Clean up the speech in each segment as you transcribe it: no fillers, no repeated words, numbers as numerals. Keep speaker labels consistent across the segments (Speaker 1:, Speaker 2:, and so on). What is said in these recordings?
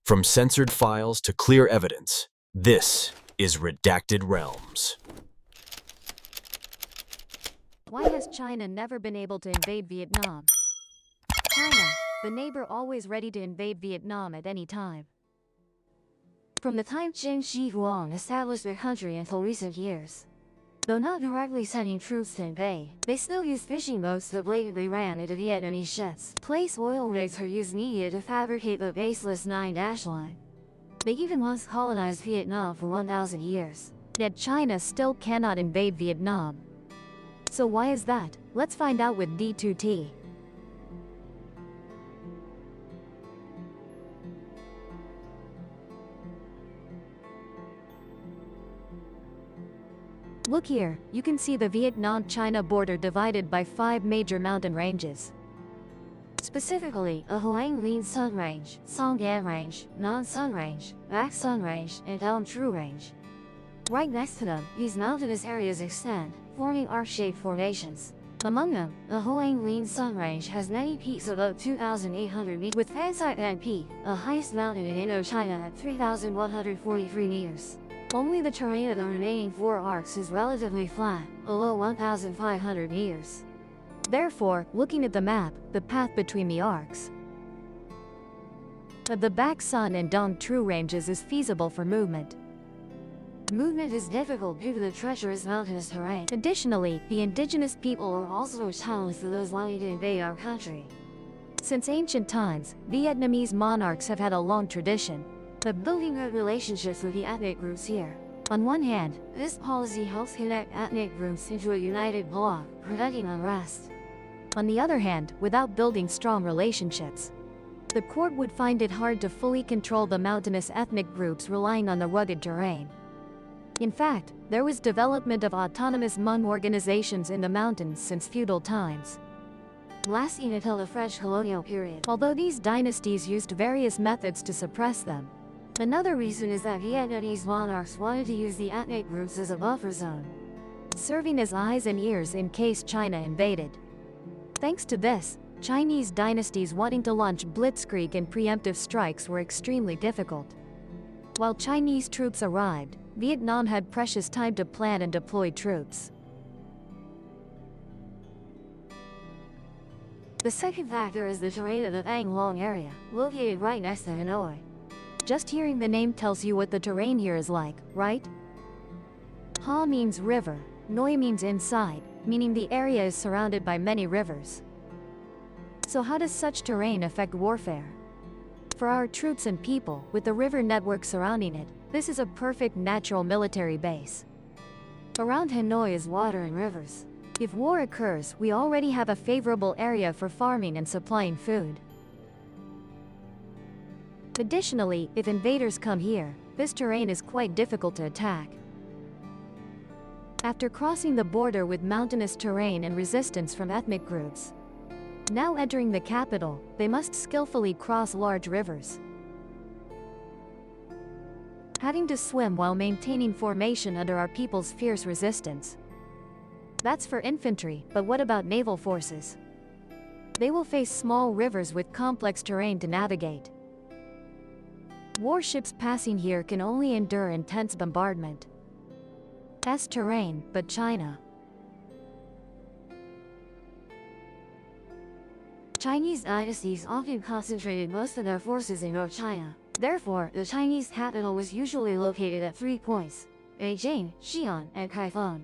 Speaker 1: From censored files to clear evidence, this is Redacted Realms.
Speaker 2: Why has China never been able to invade Vietnam? China, the neighbor always ready to invade Vietnam at any time. From the time Qin Shi Huang established the country until recent years, though not directly sending troops to invade, they still used fishing boats that blatantly ran into Vietnamese ships, place oil rigs or used media to fabricate the baseless Nine-Dash Line. They even once colonized Vietnam for 1,000 years. Yet China still cannot invade Vietnam. So why is that? Let's find out with D2T. Look here, you can see the Vietnam-China border divided by 5 major mountain ranges. Specifically, a Hoang Linh Sun Range, Song Gan Range, Non Sun Range, Bac Sun Range, and Elm True Range. Right next to them, these mountainous areas extend, forming arc-shaped formations. Among them, the Hoang Linh Sun Range has many peaks above 2,800 meters, with Phan Xai Pan Peak, the highest mountain in Indochina at 3,143 meters. Only the terrain of the remaining 4 arcs is relatively flat, below 1,500 meters. Therefore, looking at the map, the path between the arcs of the Bac Sun and Dong Tru ranges is feasible for movement. Movement is difficult due to the treacherous mountainous terrain. Additionally, the indigenous people are also a challenge for those wanting to invade our country. Since ancient times, Vietnamese monarchs have had a long tradition of building good relationships with the ethnic groups here. On one hand, this policy helps connect ethnic groups into a united bloc, preventing unrest. On the other hand, without building strong relationships, the court would find it hard to fully control the mountainous ethnic groups relying on the rugged terrain. In fact, there was development of autonomous Hmong organizations in the mountains since feudal times, lasting until the French colonial period, although these dynasties used various methods to suppress them. Another reason is that Vietnamese monarchs wanted to use the ethnic groups as a buffer zone, serving as eyes and ears in case China invaded. Thanks to this, Chinese dynasties wanting to launch blitzkrieg and preemptive strikes were extremely difficult. While Chinese troops arrived, Vietnam had precious time to plan and deploy troops. The second factor is the terrain of the Vang Long area, located right next to Hanoi. Just hearing the name tells you what the terrain here is like, right? Ha means river, Noi means inside, meaning the area is surrounded by many rivers. So how does such terrain affect warfare? For our troops and people, with the river network surrounding it, this is a perfect natural military base. Around Hanoi is water and rivers. If war occurs, we already have a favorable area for farming and supplying food. Additionally, if invaders come here, this terrain is quite difficult to attack. After crossing the border with mountainous terrain and resistance from ethnic groups, now entering the capital, they must skillfully cross large rivers, having to swim while maintaining formation under our people's fierce resistance. That's for infantry, but what about naval forces? They will face small rivers with complex terrain to navigate. Warships passing here can only endure intense bombardment. That's terrain, but China. Chinese dynasties often concentrated most of their forces in North China. Therefore, the Chinese capital was usually located at 3 points: Beijing, Xi'an, and Kaifeng.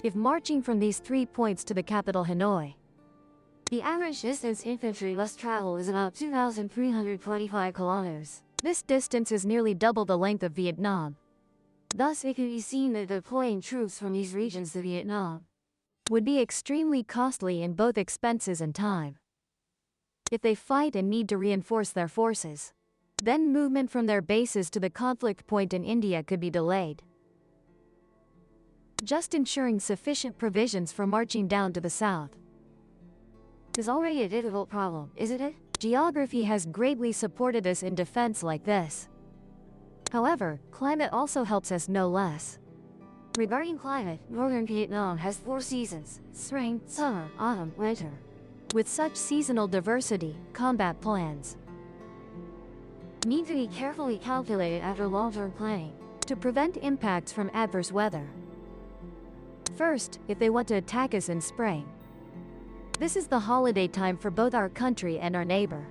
Speaker 2: If marching from these 3 points to the capital Hanoi, the average distance infantry must travel is about 2,325 kilometers. This distance is nearly double the length of Vietnam. Thus, it can be seen that deploying troops from these regions to Vietnam would be extremely costly in both expenses and time. If they fight and need to reinforce their forces, then movement from their bases to the conflict point in India could be delayed. Just ensuring sufficient provisions for marching down to the south is already a difficult problem, isn't it? Geography has greatly supported us in defense like this. However, climate also helps us no less. Regarding climate, northern Vietnam has 4 seasons: spring, summer, autumn, winter. With such seasonal diversity, combat plans need to be carefully calculated after long-term planning to prevent impacts from adverse weather. First, if they want to attack us in spring. This is the holiday time for both our country and our neighbor.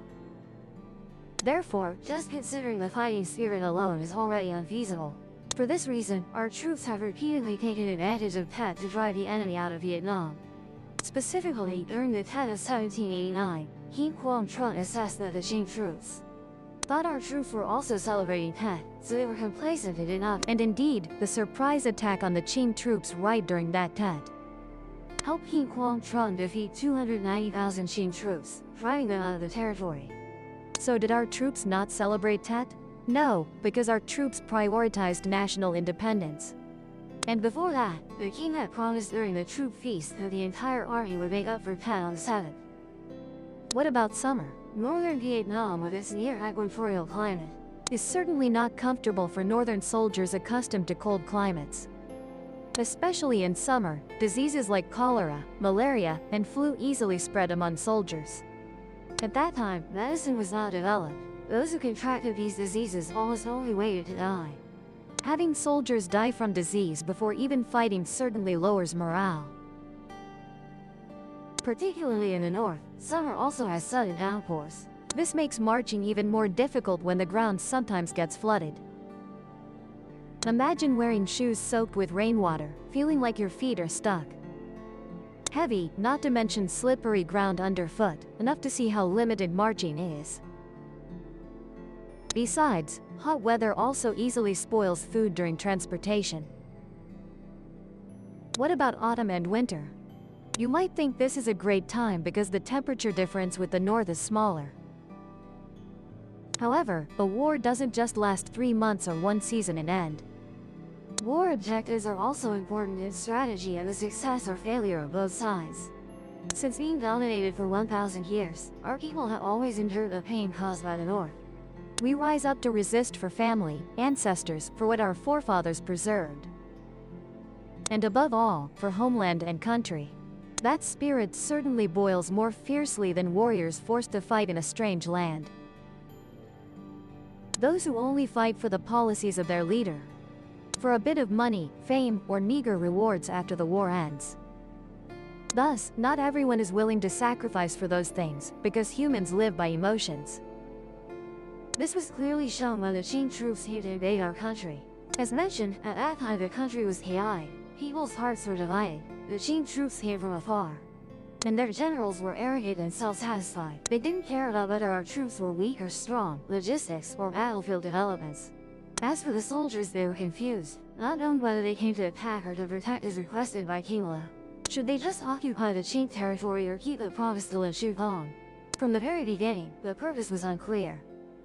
Speaker 2: Therefore, just considering the fighting spirit alone is already unfeasible. For this reason, our troops have repeatedly taken advantage of Tet to drive the enemy out of Vietnam. Specifically, during the Tet of 1789, He Quang Truong assessed that the Qing troops thought our troops were also celebrating Tet, so they were complacent and did not. And indeed, the surprise attack on the Qing troops right during that Tet helped He Quang Truong defeat 290,000 Qing troops, driving them out of the territory. So did our troops not celebrate Tet? No, because our troops prioritized national independence. And before that, the king had promised during the troop feast that the entire army would make up for Tet on the 7th. What about summer? Northern Vietnam, with its near equatorial climate, is certainly not comfortable for northern soldiers accustomed to cold climates. Especially in summer, diseases like cholera, malaria, and flu easily spread among soldiers. At that time, medicine was not developed. Those who contracted these diseases almost only waited to die. Having soldiers die from disease before even fighting certainly lowers morale. Particularly in the north, summer also has sudden downpours. This makes marching even more difficult when the ground sometimes gets flooded. Imagine wearing shoes soaked with rainwater, feeling like your feet are stuck. Heavy, not to mention slippery ground underfoot, enough to see how limited marching is. Besides, hot weather also easily spoils food during transportation. What about autumn and winter? You might think this is a great time because the temperature difference with the north is smaller. However, a war doesn't just last 3 months or one season and end. War objectives are also important in strategy and the success or failure of both sides. Since being dominated for 1,000 years, our people have always endured the pain caused by the North. We rise up to resist for family, ancestors, for what our forefathers preserved. And above all, for homeland and country. That spirit certainly boils more fiercely than warriors forced to fight in a strange land. Those who only fight for the policies of their leader, for a bit of money, fame, or meager rewards after the war ends. Thus, not everyone is willing to sacrifice for those things, because humans live by emotions. This was clearly shown when the Qing troops came to invade our country. As mentioned, at that time the country was chaotic. People's hearts were divided. The Qing troops came from afar, and their generals were arrogant and self-satisfied. They didn't care about whether our troops were weak or strong, logistics, or battlefield developments. As for the soldiers, they were confused, not knowing whether they came to attack or to protect as requested by King Lo. Should they just occupy the Qing territory or keep the promise to Lin Shukong? From the very beginning, the purpose was unclear.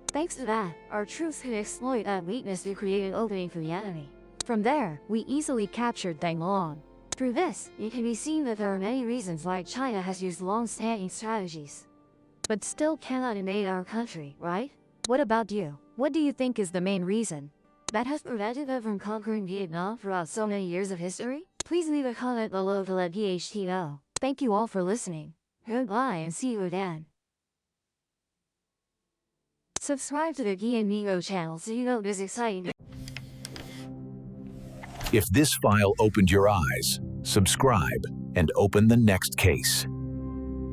Speaker 2: Thanks to that, our troops could exploit that weakness to create an opening for the enemy. From there, we easily captured Danglong. Through this, it can be seen that there are many reasons why China has used long-standing strategies, but still cannot invade our country, right? What about you? What do you think is the main reason that has prevented them from conquering Vietnam throughout so many years of history? Please leave a comment below to let PHT know. Thank you all for listening. Goodbye and see you again. Subscribe to the Gian Migo channel so you know this exciting.
Speaker 3: If this file opened your eyes, subscribe and open the next case.